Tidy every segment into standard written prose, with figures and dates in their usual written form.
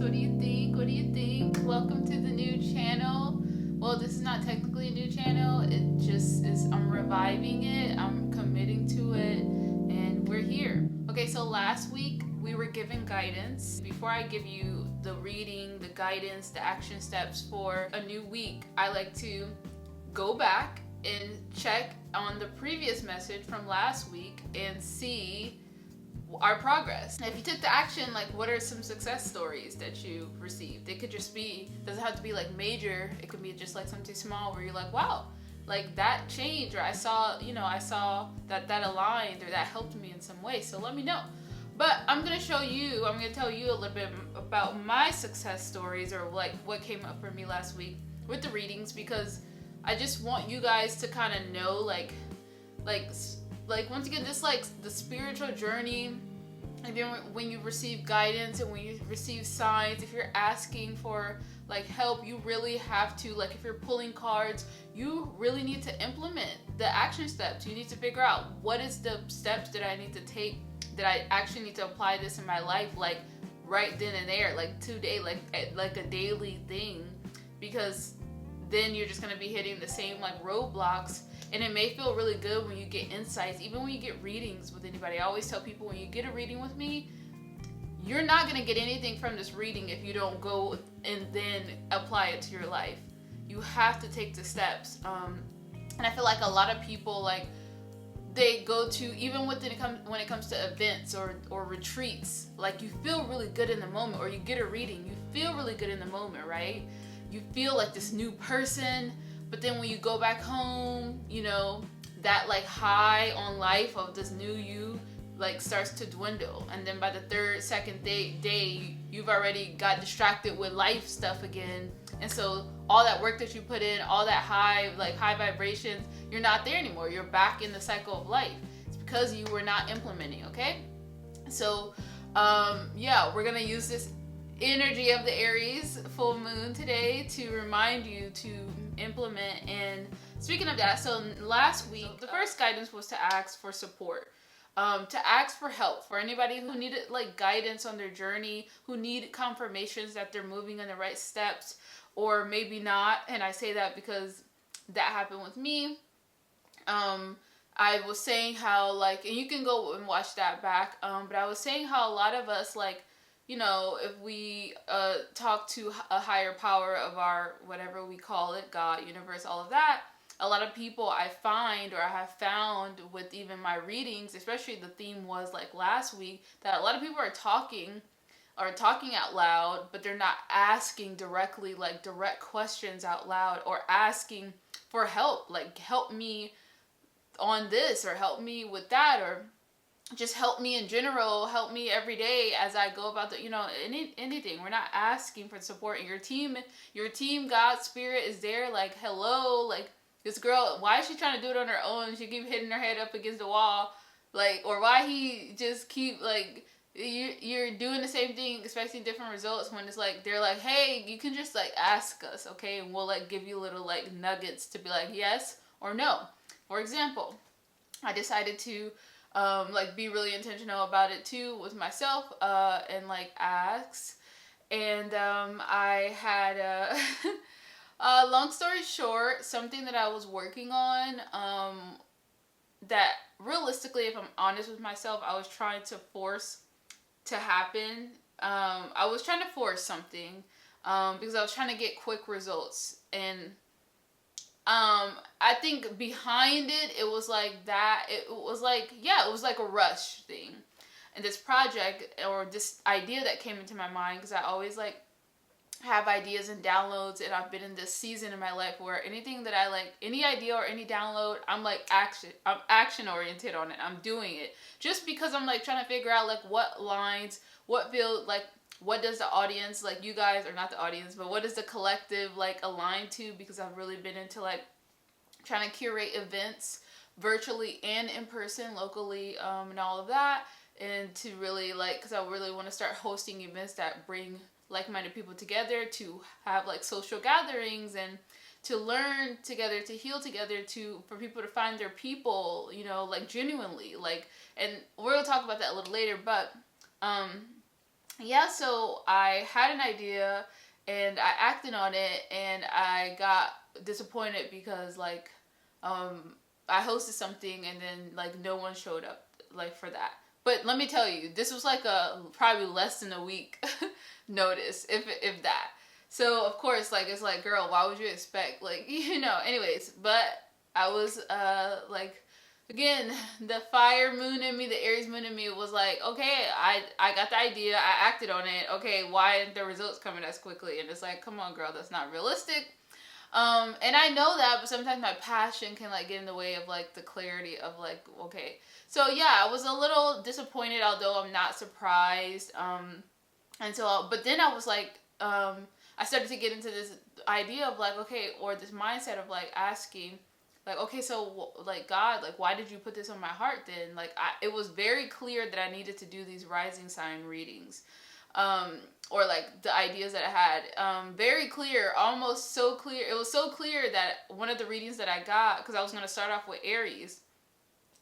What do you think? What do you think? Welcome to the new channel. Well, this is not technically a new channel. It just is, I'm reviving it. I'm committing to it, and we're here. Okay, so last week we were given guidance. Before I give you the reading, the guidance, the action steps for a new week, I like to go back and check on the previous message from last week and see our progress. If you took the action, like, what are some success stories that you received? It could just be, doesn't have to be like major. It could be just like something small where you're like, wow, like that changed, or I saw that aligned, or that helped me in some way. So let me know. But I'm gonna tell you a little bit about my success stories, or like what came up for me last week with the readings, because I just want you guys to kind of know, like once again, this like the spiritual journey. And then when you receive guidance and when you receive signs, if you're asking for like help, you really have to, like, if you're pulling cards, you really need to implement the action steps. You need to figure out what is the steps that I need to take, that I actually need to apply this in my life, like right then and there, like today, like a daily thing, because then you're just going to be hitting the same like roadblocks. And it may feel really good when you get insights, even when you get readings with anybody. I always tell people, when you get a reading with me, you're not going to get anything from this reading if you don't go and then apply it to your life. You have to take the steps. And I feel like a lot of people, like, they go to, even when it comes to events or retreats, like, you feel really good in the moment, or you get a reading, you feel really good in the moment, right? You feel like this new person. But then when you go back home, you know, that like high on life of this new you like starts to dwindle. And then by the second day, you've already got distracted with life stuff again. And so all that work that you put in, all that high vibrations, you're not there anymore. You're back in the cycle of life. It's because you were not implementing, okay? So, we're going to use this energy of the Aries full moon today to remind you to implement. And speaking of that, so last week the first guidance was to ask for support, to ask for help, for anybody who needed like guidance on their journey, who need confirmations that they're moving in the right steps, or maybe not. And I say that because that happened with me. I was saying how, like, and you can go and watch that back, but I was saying how a lot of us, like, you know, if we talk to a higher power of our, whatever we call it, God, universe, all of that, a lot of people I find, or I have found with even my readings, especially the theme was like last week, that a lot of people are talking out loud, but they're not asking directly, like direct questions out loud, or asking for help, like help me on this, or help me with that, or just help me in general, help me every day as I go about the, you know, anything. We're not asking for support. And your team, God's spirit is there, like, hello, like, this girl, why is she trying to do it on her own? She keep hitting her head up against the wall, like, or why he just keep, like, you're doing the same thing, expecting different results, when it's like, they're like, hey, you can just, like, ask us, okay? And we'll, like, give you little, like, nuggets to be like, yes or no. For example, I decided to be really intentional about it too with myself, and like ask. And I had long story short, something that I was working on, that realistically, if I'm honest with myself, I was trying to force to happen. I was trying to force something because I was trying to get quick results. And I think behind it was like that. It was like a rush thing. And this project, or this idea that came into my mind, because I always like have ideas and downloads, and I've been in this season in my life where anything that I like, any idea or any download, I'm action oriented on it. I'm doing it just because I'm like trying to figure out like what lines, what feel like, what does the audience, like you guys, or not the audience, but what does the collective like align to? Because I've really been into like trying to curate events virtually and in person, locally, and all of that. And to really like, because I really want to start hosting events that bring like-minded people together, to have like social gatherings, and to learn together, to heal together, for people to find their people, you know, like genuinely, like, and we're gonna talk about that a little later. But yeah, so I had an idea and I acted on it, and I got disappointed because like um I hosted something and then like no one showed up like for that. But let me tell you, this was like a probably less than a week notice, if that. So of course, like it's like, girl, why would you expect like anyways, but I was like, again, the fire moon in me, the Aries moon in me was like, okay, I got the idea, I acted on it. Okay, why aren't the results coming as quickly? And it's like, come on, girl, that's not realistic. And I know that, but sometimes my passion can like get in the way of like the clarity of like, okay. So yeah, I was a little disappointed, although I'm not surprised. And so, but then I was like, I started to get into this idea of like, okay, or this mindset of like asking, like, okay, so like God, like, why did you put this on my heart then? Like, it was very clear that I needed to do these rising sign readings, um, or like the ideas that I had, very clear, almost so clear. It was so clear that one of the readings that I got, because I was going to start off with Aries,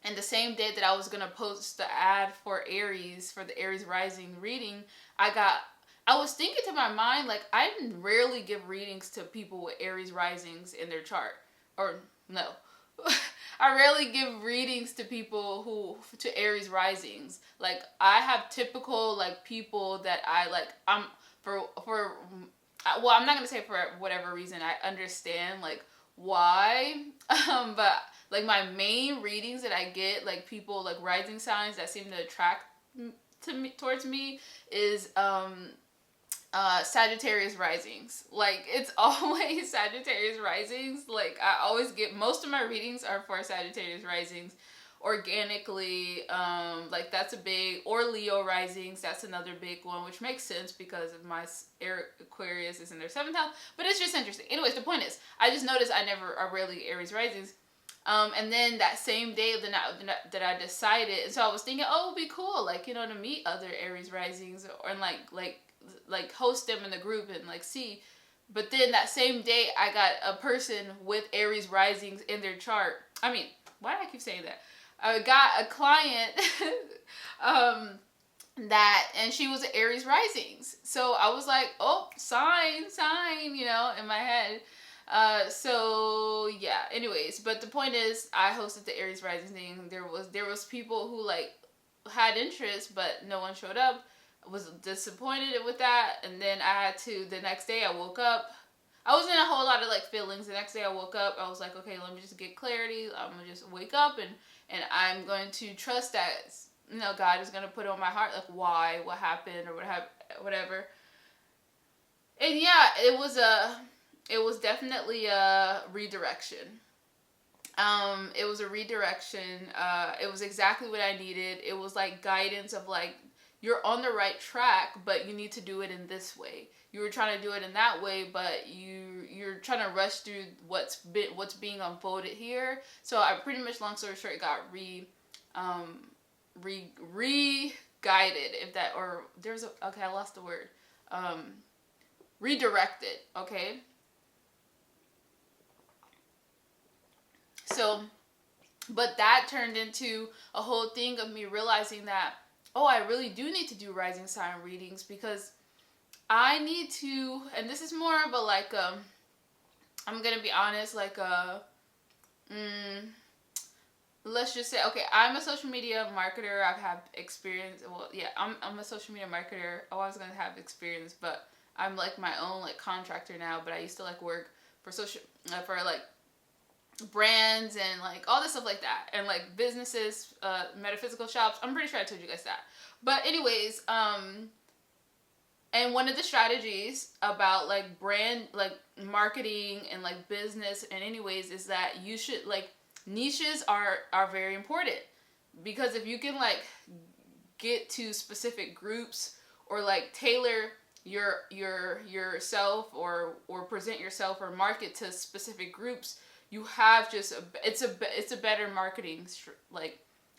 and the same day that I was gonna post the ad for Aries, for the Aries rising reading, I was thinking to my mind, like, I rarely give readings to people with Aries risings in their chart. Or no. I rarely give readings to people to Aries risings. Like, I have typical like people that I like, well, I'm not gonna say for whatever reason. I understand like why, but like my main readings that I get, like people like rising signs that seem to attract to me towards me is Sagittarius risings. Like it's always Sagittarius risings. Like I always get, most of my readings are for Sagittarius risings organically. Like that's a big, or Leo risings, that's another big one, which makes sense because of my Aquarius is in their 7th house. But it's just interesting. Anyways, the point is, I just noticed are rarely Aries risings. And then that same day that I decided, and so I was thinking, oh, it'd be cool, like, to meet other Aries risings, or and like host them in the group and like see. But then that same day, I got a person with Aries risings in their chart. I mean, why do I keep saying that? I got a client, and she was Aries risings. So I was like, oh, sign, in my head. So yeah, anyways, but the point is, I hosted the Aries rising thing. There was people who like had interest, but no one showed up. I was disappointed with that. And then the next day I woke up, I was in a whole lot of like feelings. The next day I woke up, I was like, okay, let me just get clarity. I'm gonna just wake up, and I'm going to trust that God is gonna put it on my heart, like why, what happened, or whatever. And yeah, it was definitely a redirection. It was a redirection. It was exactly what I needed. It was like guidance of like, you're on the right track, but you need to do it in this way. You were trying to do it in that way, but you're trying to rush through what's being unfolded here. So I pretty much, long story short, got guided, if that, or okay, I lost the word. Redirected, okay? So, but that turned into a whole thing of me realizing that, oh, I really do need to do rising sign readings, because I need to, and this is more of a like I'm gonna be honest, like let's just say, okay, I'm a social media marketer. I've had experience. Well, yeah, I'm a social media marketer. I was gonna have experience, but I'm like my own like contractor now. But I used to like work for for like brands and like all this stuff like that, and like businesses, metaphysical shops. I'm pretty sure I told you guys that. But anyways, and one of the strategies about like brand, like marketing and like business and anyways, is that you should like, niches are very important, because if you can like get to specific groups, or like tailor yourself, or present yourself or market to specific groups, you have just it's a better marketing like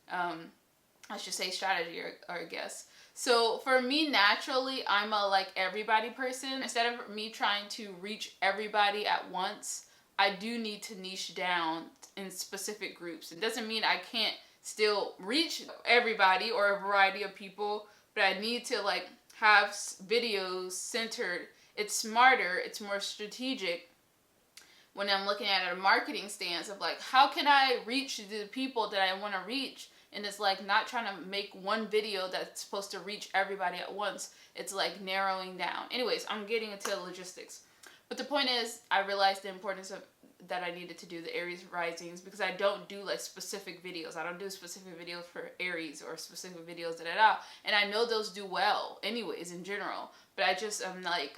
I should say strategy, or I guess. So for me, naturally, I'm a like everybody person. Instead of me trying to reach everybody at once, I do need to niche down in specific groups. It doesn't mean I can't still reach everybody or a variety of people, but I need to like have videos centered. It's smarter, it's more strategic when I'm looking at a marketing stance of like, how can I reach the people that I want to reach? And it's like not trying to make one video that's supposed to reach everybody at once. It's like narrowing down. Anyways, I'm getting into logistics. But the point is, I realized the importance of that I needed to do the Aries risings, because I don't do like specific videos. I don't do specific videos for Aries or specific videos and I know those do well anyways in general, but I'm like,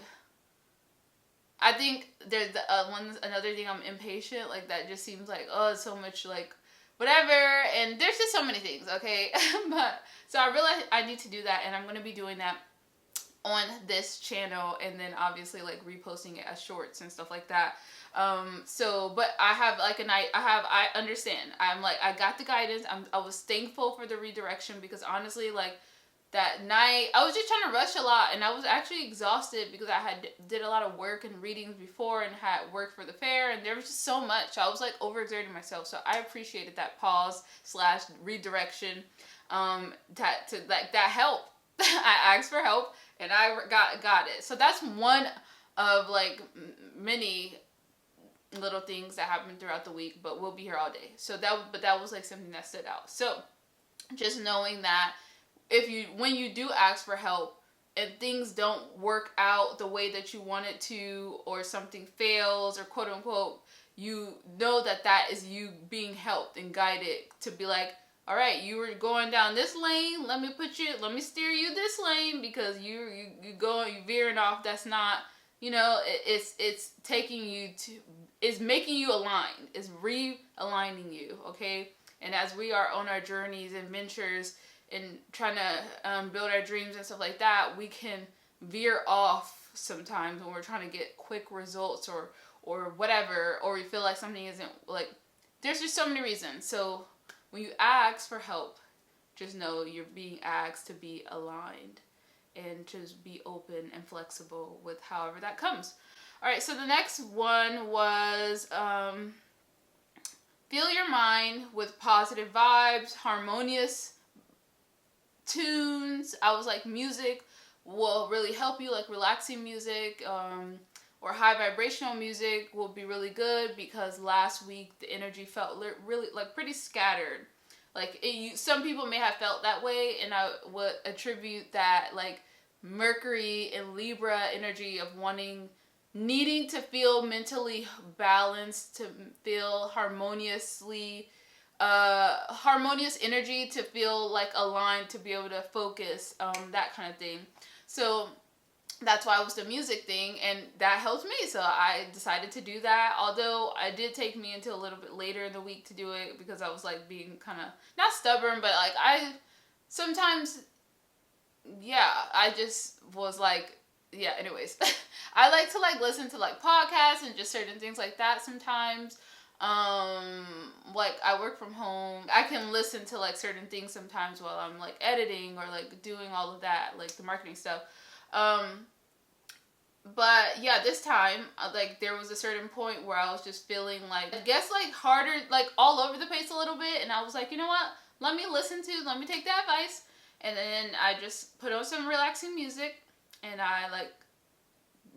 I think there's another thing, I'm impatient. Like that just seems like, oh, it's so much like whatever, and there's just so many things, okay? But so I realized I need to do that, and I'm gonna be doing that on this channel, and then obviously like reposting it as shorts and stuff like that. But I have like I understand. I'm like, I got the guidance. I was thankful for the redirection, because honestly, like that night I was just trying to rush a lot, and I was actually exhausted because I had did a lot of work and readings before and had work for the fair, and there was just so much. I was like overexerting myself, so I appreciated that pause / redirection. That help. I asked for help, and I got it. So that's one of like many little things that happened throughout the week, but we'll be here all day. So that was like something that stood out. So just knowing that when you do ask for help and things don't work out the way that you want it to, or something fails, or quote unquote, you know that is you being helped and guided to be like, all right, you were going down this lane, let me steer you this lane, because you veering off. That's not, it's taking you to, it's making you aligned, it's realigning you, okay? And as we are on our journeys and ventures and trying to build our dreams and stuff like that, we can veer off sometimes when we're trying to get quick results or whatever, or we feel like something isn't, like, there's just so many reasons. So when you ask for help, just know you're being asked to be aligned and just be open and flexible with however that comes. All right, so the next one was fill your mind with positive vibes, harmonious tunes. I was like, music will really help you, like relaxing music or high vibrational music will be really good, because last week the energy felt really like pretty scattered. Like some people may have felt that way, and I would attribute that like Mercury and Libra energy of needing to feel mentally balanced, to feel harmonious energy, to feel like aligned, to be able to focus, that kind of thing. So that's why it was the music thing, and that helped me. So I decided to do that, although it did take me until a little bit later in the week to do it, because I was like being kind of not stubborn, but like I sometimes, yeah, I just was like, yeah, anyways. I like to like listen to like podcasts and just certain things like that sometimes. Like I work from home, I can listen to like certain things sometimes while I'm like editing or like doing all of that, like the marketing stuff. But yeah, this time, like there was a certain point where I was just feeling like, I guess like harder, like all over the place a little bit. And I was like, you know what? Let me take that advice. And then I just put on some relaxing music, and I like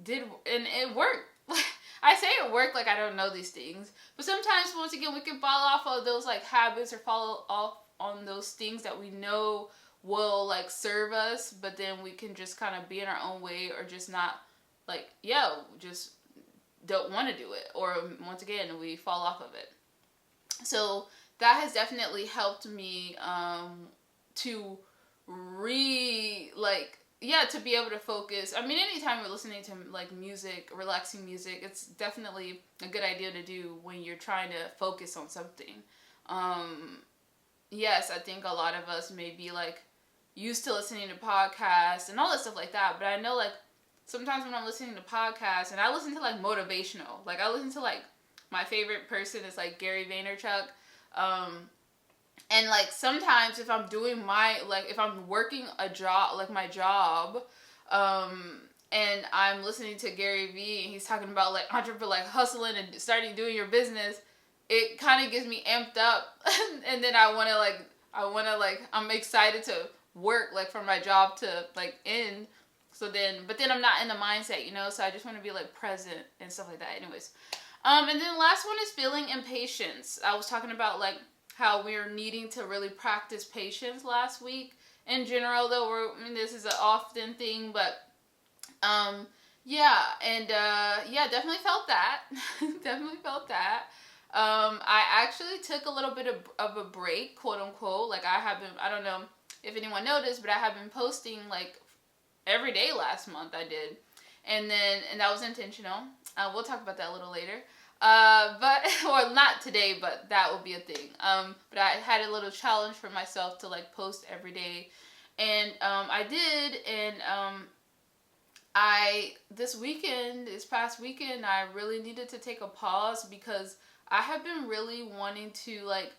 and it worked. I say it worked like I don't know these things. But sometimes, once again, we can fall off of those like habits or follow off on those things that we know will like serve us, but then we can just kind of be in our own way, or just not like, just don't want to do it, or once again we fall off of it. So that has definitely helped me to to be able to focus. I mean, anytime you're listening to like music, relaxing music, it's definitely a good idea to do when you're trying to focus on something. Yes, I think a lot of us may be like used to listening to podcasts and all that stuff like that, but I know like sometimes when I'm listening to podcasts, and I listen to like motivational, like I listen to like, my favorite person is like Gary Vaynerchuk, and like sometimes if I'm doing if I'm working a job, like my job, and I'm listening to Gary V, and he's talking about like entrepreneur, like hustling and starting doing your business, it kind of gets me amped up, and then I'm excited to work like for my job to like end, So then, but then I'm not in the mindset, you know, so I just want to be like present and stuff like that. Anyways. And then last one is feeling impatience. I was talking about like how we're needing to really practice patience last week. In general, though, this is an often thing, but yeah, and yeah, definitely felt that. Definitely felt that. I actually took a little bit of a break, quote unquote. Like I don't know if anyone noticed, but I have been posting like every day last month. I did, and that was intentional. We'll talk about that a little later. But or not today, but that will be a thing. But I had a little challenge for myself to like post every day, and I did, and this past weekend, I really needed to take a pause because I have been really wanting to like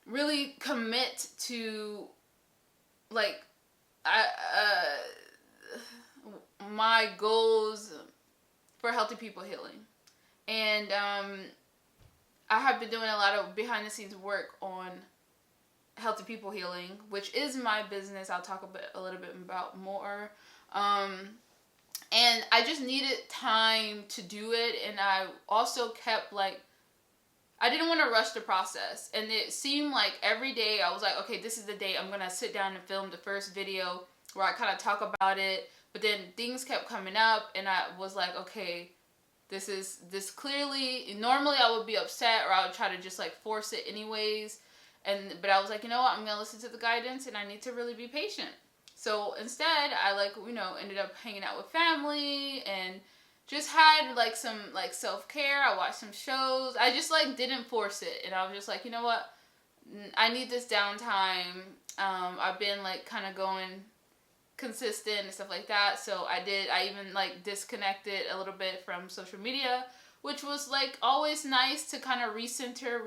really commit to like my goals for healthy people healing. And I have been doing a lot of behind the scenes work on healthy people healing, which is my business. I'll talk a little bit about more. And I just needed time to do it, and I also kept like I didn't want to rush the process, and it seemed like every day I was like, okay, this is the day I'm gonna sit down and film the first video where I kind of talk about it. But then things kept coming up, and I was like, okay, this clearly, normally I would be upset or I would try to just like force it anyways, but I was like, you know what, I'm gonna listen to the guidance, and I need to really be patient. So instead, I like, you know, ended up hanging out with family and just had like some like self-care. I watched some shows. I just like didn't force it, and I was just like, you know what, I need this downtime. I've been like kind of going consistent and stuff like that, so I even like disconnected a little bit from social media, which was like always nice to kind of recenter,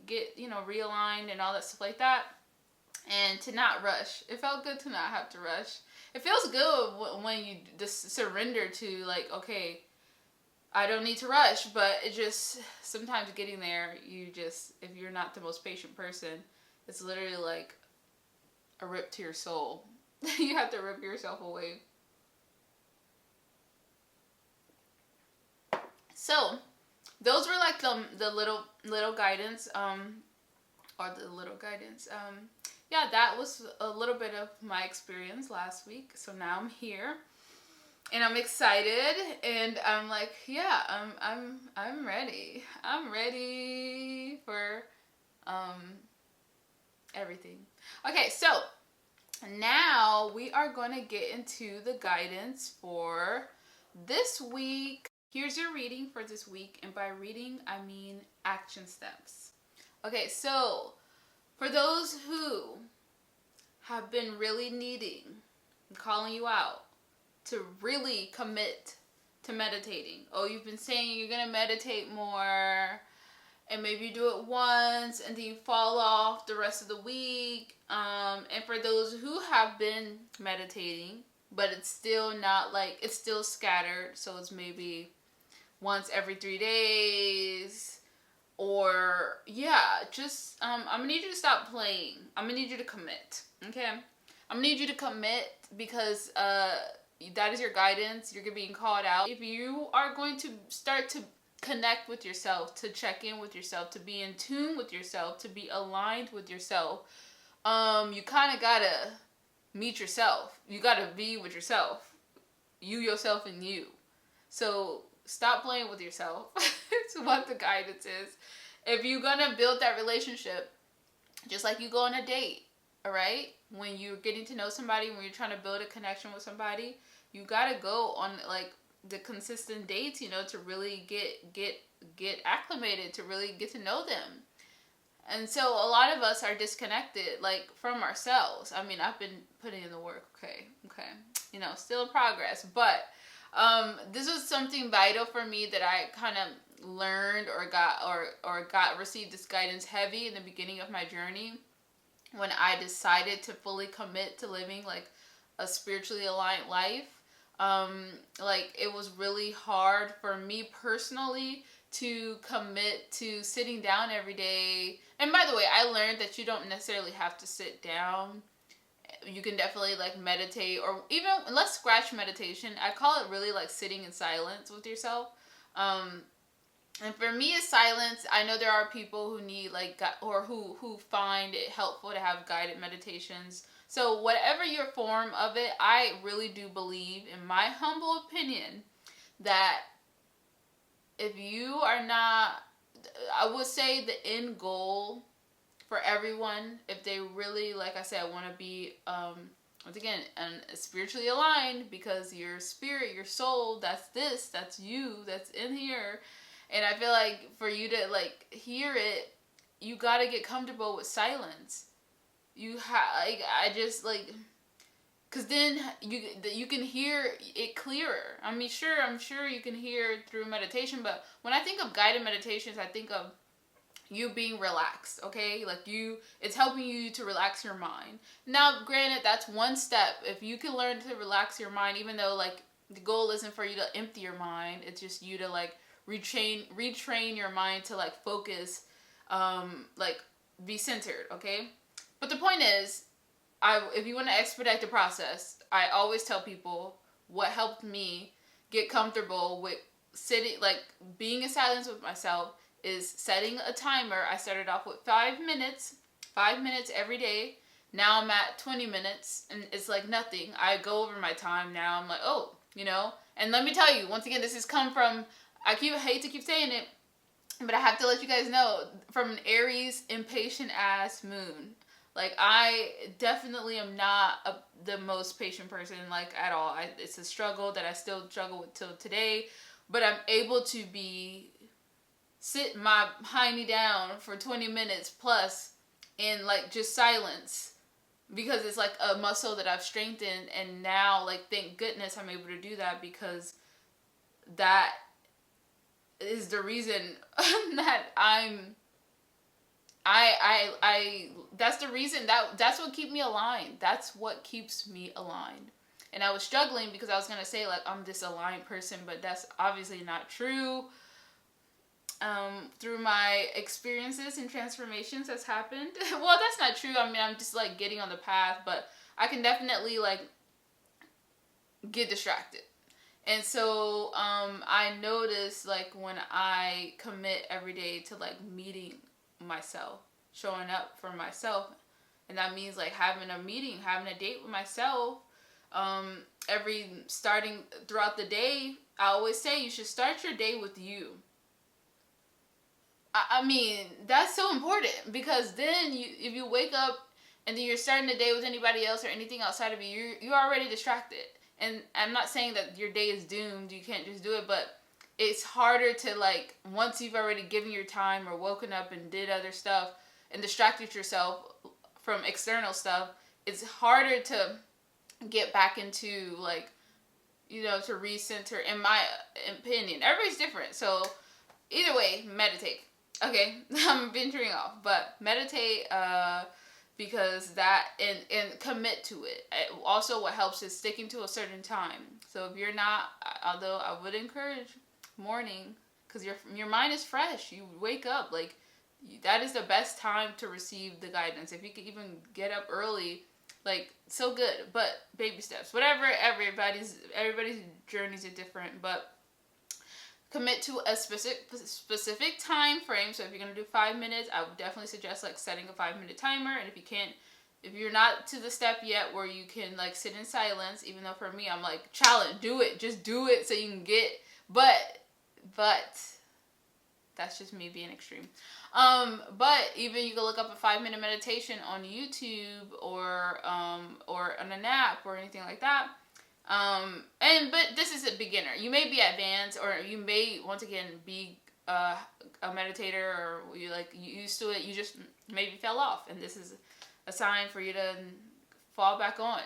get, you know, realigned and all that stuff like that, and to not rush. It felt good to not have to rush. It feels good when you just surrender to like, okay, I don't need to rush, but it just, sometimes getting there, if you're not the most patient person, it's literally like a rip to your soul. You have to rip yourself away. So, those were like the little guidance, yeah, that was a little bit of my experience last week. So now I'm here, and I'm excited, and I'm like, yeah, I'm ready. I'm ready for everything. Okay, so now we are going to get into the guidance for this week. Here's your reading for this week, and by reading I mean action steps. Okay, so for those who have been really needing, I'm calling you out to really commit to meditating. Oh, you've been saying you're going to meditate more, and maybe you do it once and then you fall off the rest of the week. And for those who have been meditating, but it's still not like, it's still scattered, so it's maybe once every 3 days, or yeah, just I'm gonna need you to stop playing. I'm gonna need you to commit. Okay, I'm gonna need you to commit, because that is your guidance. You're being called out. If you are going to start to connect with yourself, to check in with yourself, to be in tune with yourself, to be aligned with yourself, you kind of gotta meet yourself. You gotta be with yourself. You, yourself, and you. So stop playing with yourself. It's what the guidance is. If you're gonna build that relationship, just like you go on a date, all right? When you're getting to know somebody, when you're trying to build a connection with somebody, you gotta go on like the consistent dates, you know, to really get acclimated, to really get to know them. And so a lot of us are disconnected, like, from ourselves. I mean, I've been putting in the work, okay, you know, still in progress, but this was something vital for me that I kind of learned or received this guidance heavy in the beginning of my journey, when I decided to fully commit to living like a spiritually aligned life. Like, it was really hard for me personally to commit to sitting down every day. And by the way, I learned that you don't necessarily have to sit down You can definitely like meditate, or even let's scratch meditation. I call it really like sitting in silence with yourself. Um, and for me, it's silence. I know there are people who need like or who find it helpful to have guided meditations. So whatever your form of it, I really do believe, in my humble opinion, that if you are not, I would say the end goal for everyone, if they really, like I said, want to be, once again, spiritually aligned, because your spirit, your soul, that's you, that's in here. And I feel like for you to like hear it, you gotta get comfortable with silence. Like, I just like, cause then you can hear it clearer. I mean, sure, I'm sure you can hear through meditation, but when I think of guided meditations, I think of you being relaxed, okay? Like it's helping you to relax your mind. Now, granted, that's one step. If you can learn to relax your mind, even though like the goal isn't for you to empty your mind, it's just you to like retrain your mind to like focus, like be centered, okay? But the point is, if you want to expedite the process, I always tell people what helped me get comfortable with sitting, like being in silence with myself, is setting a timer. I started off with 5 minutes every day. Now I'm at 20 minutes, and it's like nothing. I go over my time now. I'm like, oh, And let me tell you, once again, this has come from, hate to keep saying it, but I have to let you guys know, from an Aries impatient ass moon. Like, I definitely am not the most patient person, like, at all. It's a struggle that I still struggle with till today, but I'm able to sit my hiney down for 20 minutes plus in like just silence, because it's like a muscle that I've strengthened, and now like thank goodness I'm able to do that, because that is the reason that that's the reason that's what keeps me aligned. That's what keeps me aligned. And I was struggling because I was gonna say like I'm this aligned person, but that's obviously not true. Through my experiences and transformations that's happened. Well, that's not true. I mean, I'm just like getting on the path, but I can definitely like get distracted. And so I notice like when I commit every day to like meeting myself, showing up for myself, and that means like having a meeting, having a date with myself, starting throughout the day. I always say you should start your day with you. I mean, that's so important, because then if you wake up and then you're starting the day with anybody else or anything outside of you, you're already distracted. And I'm not saying that your day is doomed, you can't just do it, but it's harder to like, once you've already given your time or woken up and did other stuff and distracted yourself from external stuff, it's harder to get back into like, to recenter, in my opinion. Everybody's different. So either way, meditate. Okay, I'm venturing off, but meditate, because that, and commit to it. Also, what helps is sticking to a certain time. So if you're not, although I would encourage morning, because your mind is fresh. You wake up, like, that is the best time to receive the guidance. If you could even get up early, like, so good. But baby steps, whatever. Everybody's journeys are different, but commit to a specific time frame. So if you're gonna do 5 minutes, I would definitely suggest like setting a 5-minute timer. And if you're not to the step yet where you can like sit in silence, even though for me I'm like, challenge, do it, just do it so you can get. But that's just me being extreme. But even you can look up a 5-minute meditation on YouTube or on an app or anything like that. But this is a beginner. You may be advanced, or you may once again be a meditator, or you used to it. You just maybe fell off, and this is a sign for you to fall back on.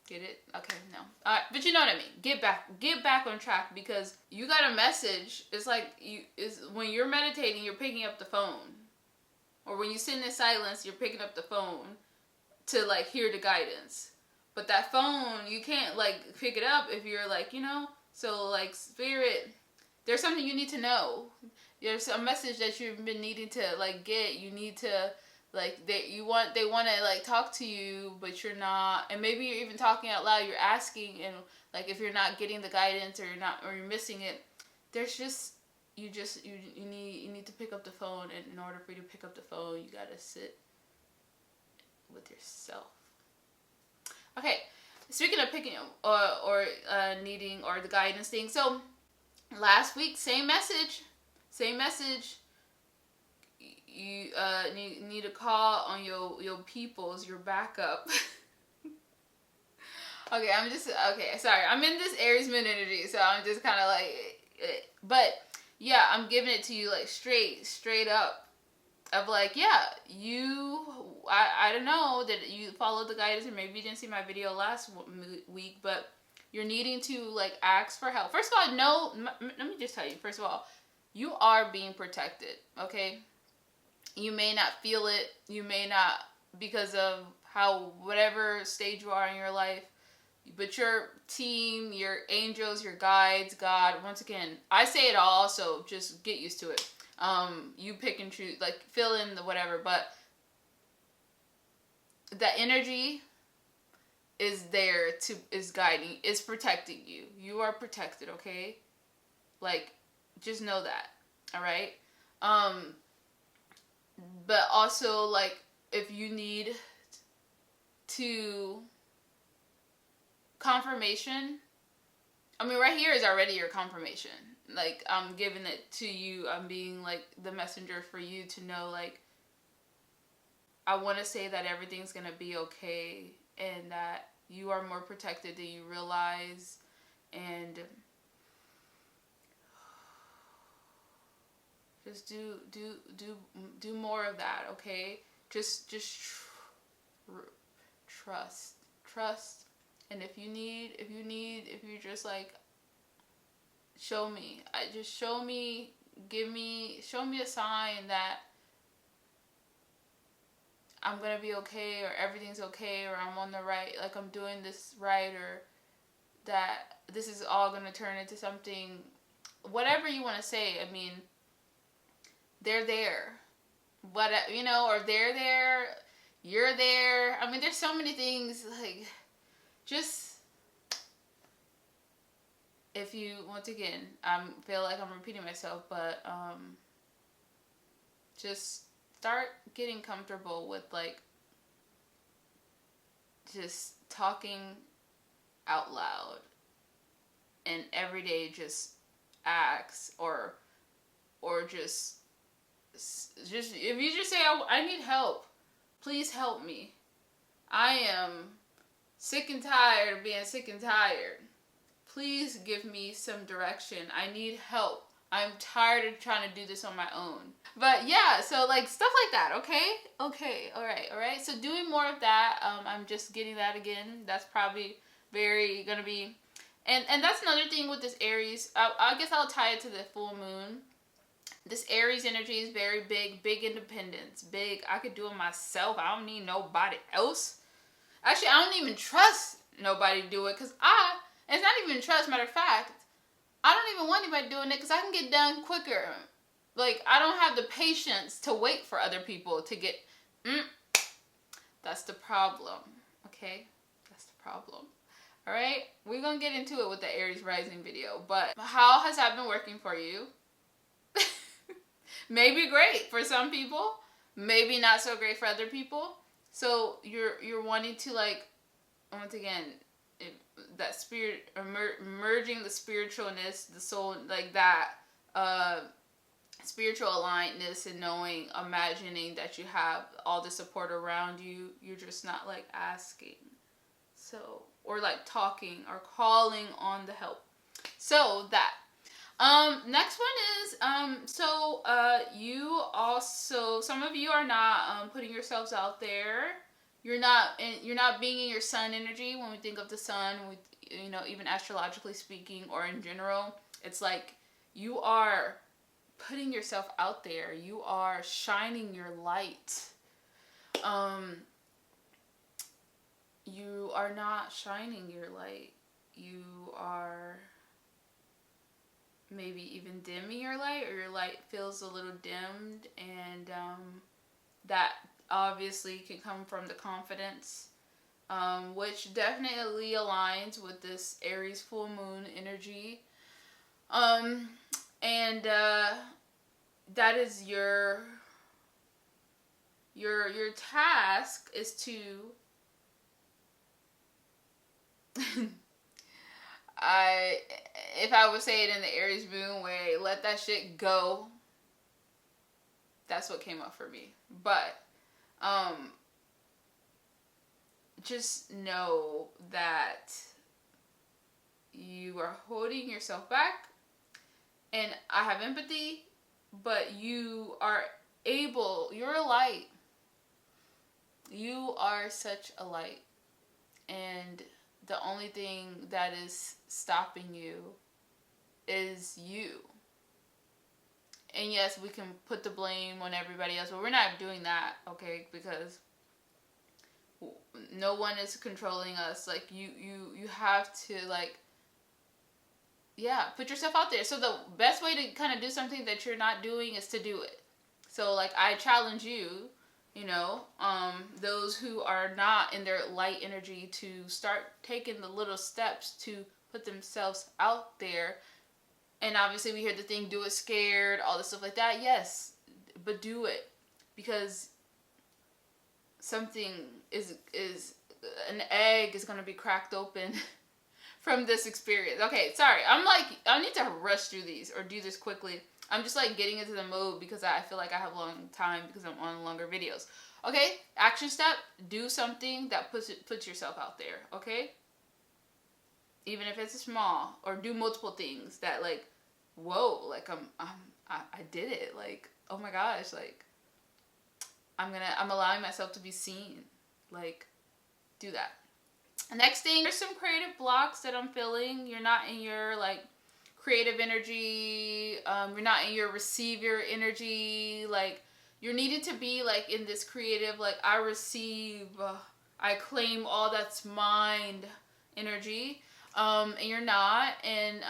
Get it? Okay, no. Alright, but you know what I mean. Get back on track, because you got a message. It's like when you're meditating, you're picking up the phone, or when you sit in silence, you're picking up the phone to like hear the guidance. But that phone, you can't like pick it up if you're like, so like spirit, there's something you need to know. There's a message that you've been needing to like get. You need to Like they want to like talk to you, but you're not, and maybe you're even talking out loud. You're asking, and like if you're not getting the guidance or you're missing it, there's just you need to pick up the phone, and in order for you to pick up the phone, you gotta sit with yourself. Okay, speaking of picking or needing or the guidance thing, so last week same message. You need to call on your peoples, your backup. Okay. Sorry, I'm in this Aries moon energy, so I'm just kind of like, but yeah, I'm giving it to you like straight up. Of like, yeah, I don't know that you followed the guidance, or maybe you didn't see my video last week, but you're needing to like ask for help. First of all, no, let me just tell you. First of all, you are being protected. Okay. You may not feel it. You may not, because of how, whatever stage you are in your life. But your team, your angels, your guides, God, once again, I say it all, so just get used to it. You pick and choose, like fill in the whatever, but the energy is there is guiding, is protecting you. You are protected, okay? Like, just know that, all right? But also, like, if you need to confirmation, I mean, right here is already your confirmation. Like, I'm giving it to you. I'm being like the messenger for you to know, like, I want to say that everything's going to be okay, and that you are more protected than you realize. And just do more of that, okay? Just trust. And if you're just like, show me a sign that I'm gonna be okay, or everything's okay, or I'm on the right, like I'm doing this right, or that this is all gonna turn into something, whatever you want to say. I mean, they're there, or they're there, you're there. I mean, there's so many things, like, just, if you, once again, I feel like I'm repeating myself, but just start getting comfortable with, like, just talking out loud, and every day just ask, or just if you just say, I need help, please help me. I am sick and tired of being sick and tired. Please give me some direction. I need help. I'm tired of trying to do this on my own. But yeah, so like stuff like that, okay? All right. So doing more of that, I'm just getting that again. That's probably very gonna be, and that's another thing with this Aries. I guess I'll tie it to the full moon. This Aries energy is very big independence. Big, I could do it myself. I don't need nobody else. Actually, I don't even trust nobody to do it, because it's not even trust. Matter of fact, I don't even want anybody doing it, because I can get done quicker. Like, I don't have the patience to wait for other people to get, that's the problem, okay? That's the problem. All right? We're going to get into it with the Aries rising video, but how has that been working for you? Maybe great for some people, maybe not so great for other people. So you're wanting to, like, once again, that spirit, merging the spiritualness, the soul, like that, spiritual alignedness, and knowing, imagining that you have all the support around you. You're just not like asking, so, or like talking or calling on the help. So that. Next one is, you also, some of you are not, putting yourselves out there. You're not being in your sun energy. When we think of the sun, even astrologically speaking, or in general, it's like you are putting yourself out there. You are shining your light. You are not shining your light. You are maybe even dimming your light, or your light feels a little dimmed, and that obviously can come from the confidence, which definitely aligns with this Aries full moon energy. Um, and that is your task is to I if I would say it in the Aries moon way, let that shit go. That's what came up for me. But just know that you are holding yourself back, and I have empathy, but you are able, you're a light. You are such a light. And the only thing that is stopping you is you. And yes, we can put the blame on everybody else, but we're not doing that, okay? Because no one is controlling us. Like you have to like, yeah, put yourself out there. So the best way to kind of do something that you're not doing is to do it. So like I challenge you, those who are not in their light energy, to start taking the little steps to put themselves out there. And obviously we hear the thing, do it scared, all this stuff like that. Yes, but do it, because something is an egg is going to be cracked open from this experience. Okay, sorry. I need to rush through these or do this quickly. I'm just like getting into the mode because I feel like I have a long time because I'm on longer videos. Okay, action step, do something that puts yourself out there, okay? Even if it's small, or do multiple things that like, whoa, like I did it. Like, oh my gosh, like I'm allowing myself to be seen. Like, do that. Next thing, there's some creative blocks that I'm feeling. You're not in your like creative energy. You're not in your receiver energy. Like, you're needed to be like in this creative, like I receive, I claim all that's mine energy. And you're not. And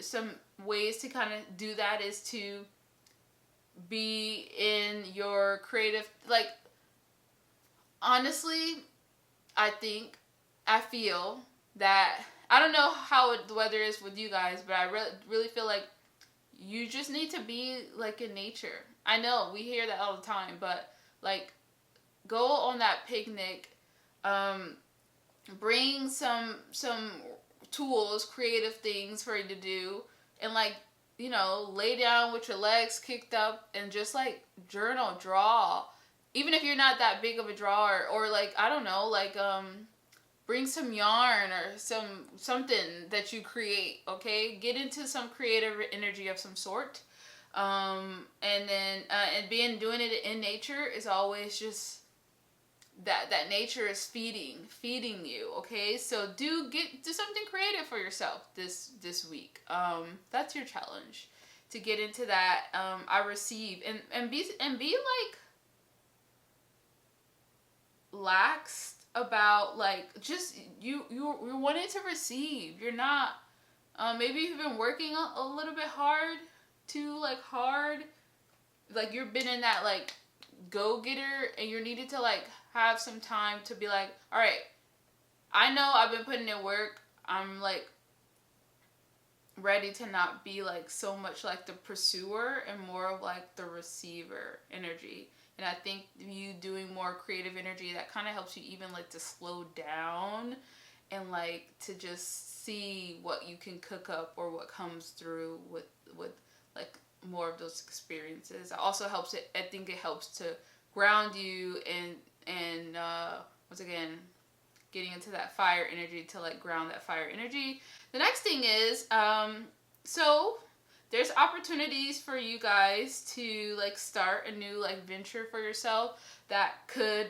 some ways to kind of do that is to be in your creative, like, honestly, I feel that, I don't know how the weather is with you guys, but I really feel like you just need to be like in nature. I know we hear that all the time, but like, go on that picnic, bring some tools, creative things for you to do, and like, lay down with your legs kicked up and just like journal, draw. Even if you're not that big of a drawer, or like, I don't know, like bring some yarn or something that you create, okay? Get into some creative energy of some sort. And then and doing it in nature is always just that nature is feeding you, okay? So do something creative for yourself this week. That's your challenge, to get into that. I receive, and be like laxed about like, just you wanting to receive. You're not, maybe you've been working a little bit hard, like you've been in that like go-getter, and you're needed to like have some time to be like, all right, I know I've been putting in work. I'm like ready to not be like so much like the pursuer and more of like the receiver energy. And I think you doing more creative energy, that kind of helps you even like to slow down and like to just see what you can cook up, or what comes through with like more of those experiences. It also helps I think it helps to ground you, and once again, getting into that fire energy, to like ground that fire energy. The next thing is, so there's opportunities for you guys to like start a new like venture for yourself that could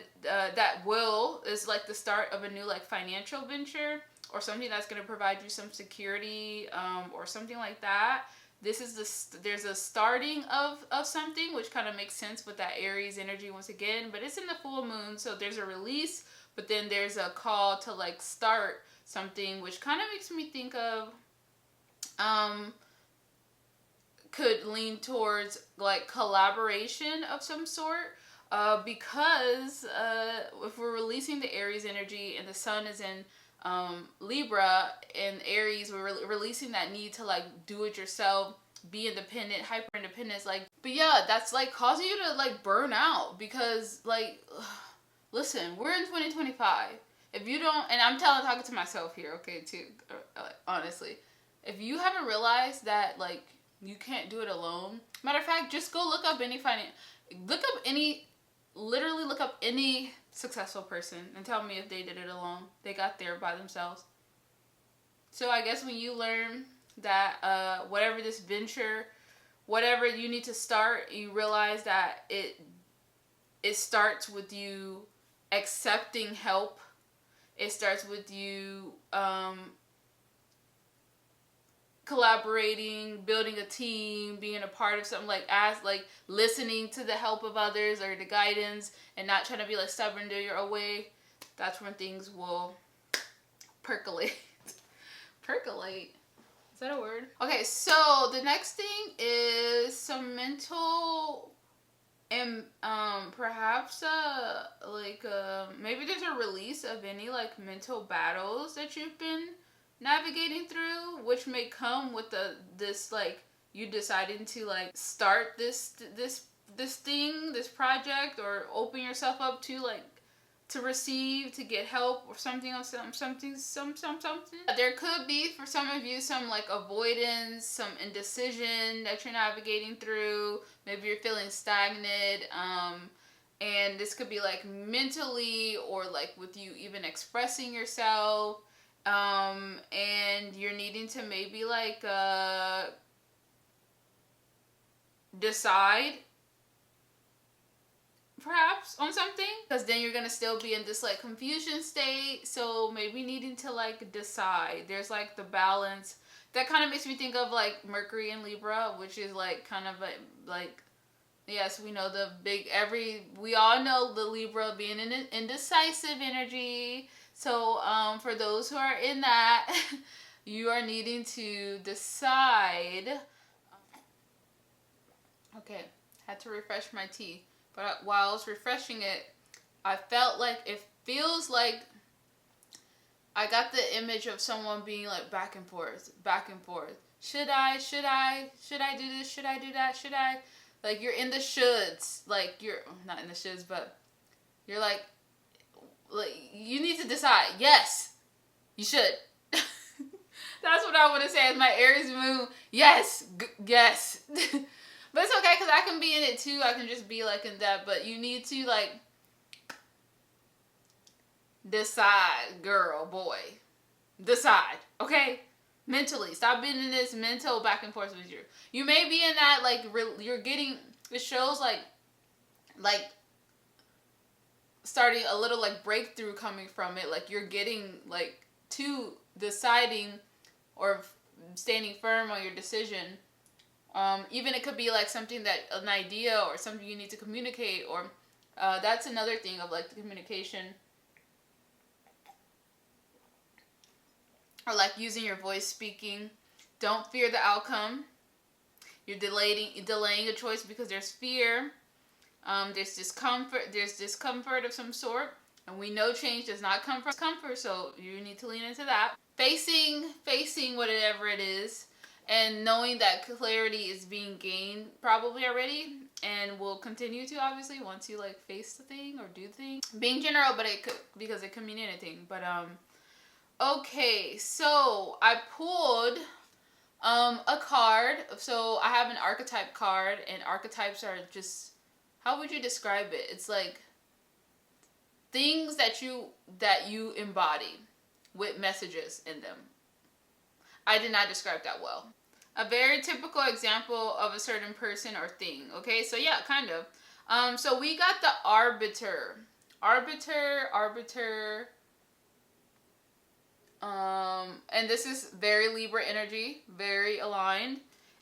is like the start of a new like financial venture, or something that's going to provide you some security, or something like that. This is there's a starting of something, which kind of makes sense with that Aries energy once again, but it's in the full moon, so there's a release, but then there's a call to like start something, which kind of makes me think of could lean towards like collaboration of some sort, because if we're releasing the Aries energy and the sun is in Libra and Aries, we're releasing that need to like do it yourself, be independent, hyper independence. Like, but yeah, that's like causing you to like burn out because like, listen, we're in 2025. If you don't, and I'm talking to myself here, okay, too, honestly, if you haven't realized that like you can't do it alone, matter of fact, just go look up literally look up any successful person and tell me if they did it alone. They got there by themselves. So I guess when you learn that whatever this venture, whatever you need to start, you realize that it starts with you accepting help. It starts with you collaborating, building a team, being a part of something, like listening to the help of others or the guidance, and not trying to be like stubborn to your own way. That's when things will percolate. Percolate. Is that a word? Okay, so the next thing is some mental and perhaps maybe there's a release of any like mental battles that you've been navigating through, which may come with this like you deciding to like start this project, or open yourself up to like to receive, to get help or something. There could be for some of you some like avoidance, some indecision that you're navigating through. Maybe you're feeling stagnant, and this could be like mentally or like with you even expressing yourself. And you're needing to maybe like decide perhaps on something, because then you're gonna still be in this like confusion state. So maybe needing to like decide. There's like the balance that kind of makes me think of like Mercury and Libra, which is like kind of like yes, we know we all know the Libra being in an indecisive energy. So for those who are in that, you are needing to decide. Okay, had to refresh my tea. But while I was refreshing it, I felt like it feels like I got the image of someone being like back and forth, back and forth. Should I do this? Should I do that? Should I? Like you're in the shoulds. Like you're not in the shoulds, but you're like you need to decide. Yes, you should. That's what I want to say as my Aries moon. Yes, yes. But it's okay because I can be in it too. I can just be like in that. But you need to like decide, girl, boy. Decide, okay? Mentally. Stop being in this mental back and forth with you. You may be in that like you're getting, it shows like starting a little like breakthrough coming from it. Like you're getting like to deciding or standing firm on your decision. Even it could be like something that an idea or something you need to communicate, or that's another thing of like the communication, or like using your voice, speaking. Don't fear the outcome. You're delaying a choice because there's fear. There's discomfort of some sort, and we know change does not come from comfort, so you need to lean into that. Facing whatever it is, and knowing that clarity is being gained probably already, and will continue to, obviously, once you like face the thing or do the thing. Being general, but because it could mean anything. But okay, so I pulled a card. So I have an archetype card, and archetypes are just, how would you describe it? It's like things that you embody with messages in them. I did not describe that well. A very typical example of a certain person or thing. Okay, so yeah, kind of. So we got the Arbiter. And this is very Libra energy, very aligned.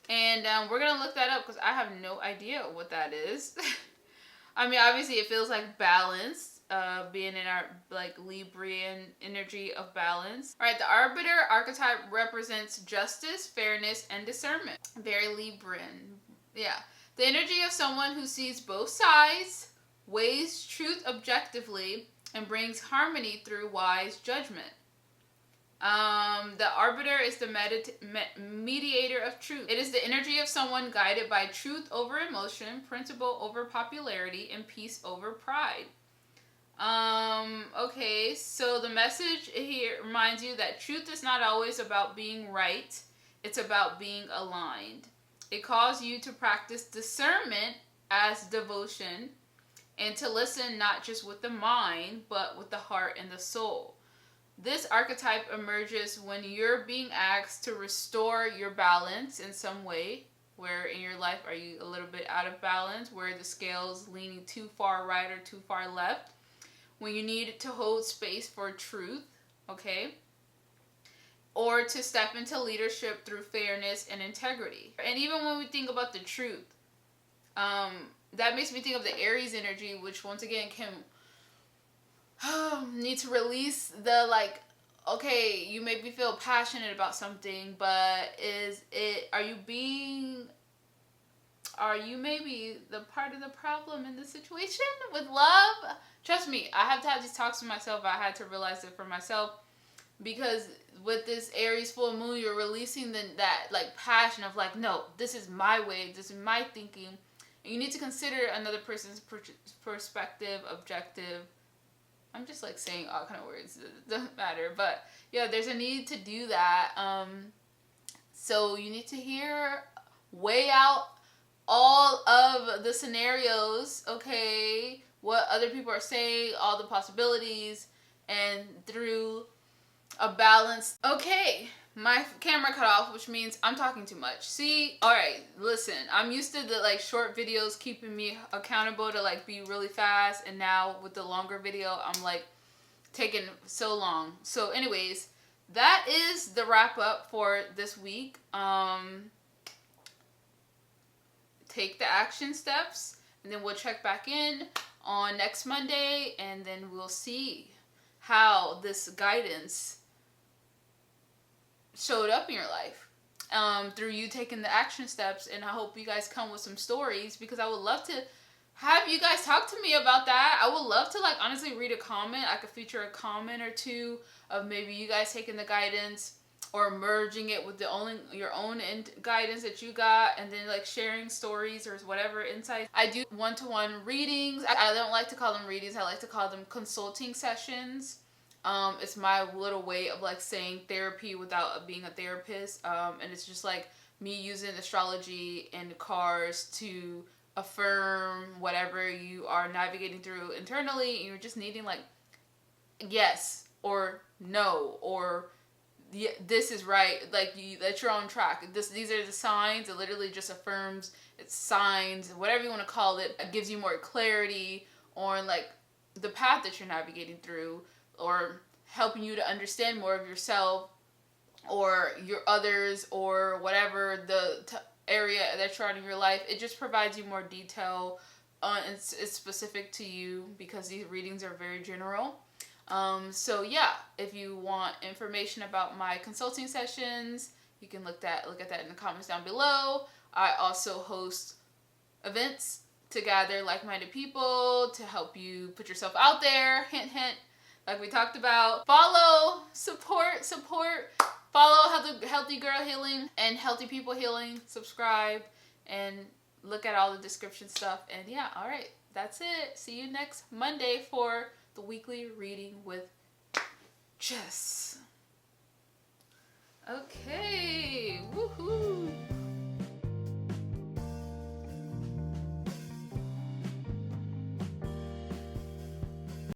And we're going to look that up because I have no idea what that is. I mean, obviously it feels like balance. Being in our like Librian energy of balance. All right, the Arbiter archetype represents justice, fairness, and discernment. Very Libran. Yeah. The energy of someone who sees both sides weighs truth objectively, and brings harmony through wise judgment. The arbiter is the mediator of truth. It is the energy of someone guided by truth over emotion, principle over popularity, and peace over pride. Okay, so the message here reminds you that truth is not always about being right. It's about being aligned. It calls you to practice discernment as devotion and to listen not just with the mind, but with the heart and the soul. This archetype emerges when you're being asked to restore your balance in some way. Where in your life are you a little bit out of balance? Where the scale's leaning too far right or too far left? When you need to hold space for truth, okay? Or to step into leadership through fairness and integrity. And even when we think about the truth, that makes me think of the Aries energy, which once again can need to release the okay, you maybe feel passionate about something, but are you maybe the part of the problem in the situation with love? Trust me, I have to have these talks with myself. I had to realize it for myself, because with this Aries full moon, you're releasing that passion of no, this is my way, this is my thinking. And you need to consider another person's perspective, objective. I'm just saying all kind of words. It doesn't matter. But yeah, there's a need to do that. So you need to weigh out all of the scenarios, okay? What other people are saying, all the possibilities, and through a balance. Okay, my camera cut off, which means I'm talking too much. See, all right, listen, I'm used to the short videos keeping me accountable to be really fast, and now with the longer video, I'm taking so long. So anyways, that is the wrap up for this week. Take the action steps, and then we'll check back in on next Monday, and then we'll see how this guidance showed up in your life through you taking the action steps. And I hope you guys come with some stories, because I would love to have you guys talk to me about that. I would love to honestly read a comment. I could feature a comment or two of maybe you guys taking the guidance or merging it with your own guidance that you got, and then sharing stories or whatever insights. I do one-to-one readings. I don't like to call them readings. I like to call them consulting sessions. It's my little way of saying therapy without being a therapist. And it's just me using astrology and cards to affirm whatever you are navigating through internally, and you're just needing yes or no, or yeah, this is right, that you're on track. These are the signs. It literally just affirms. It's signs, whatever you want to call it. It gives you more clarity on the path that you're navigating through, or helping you to understand more of yourself or your others, or whatever the area that you're in your life. It just provides you more detail. It's specific to you, because these readings are very general. So yeah, if you want information about my consulting sessions, you can look at that in the comments down below. I also host events to gather like-minded people to help you put yourself out there. Hint, hint. Like we talked about. Follow, support. Follow Healthy Girl Healing and Healthy People Healing. Subscribe and look at all the description stuff. And yeah, all right, that's it. See you next Monday for the weekly reading with Jess. Okay.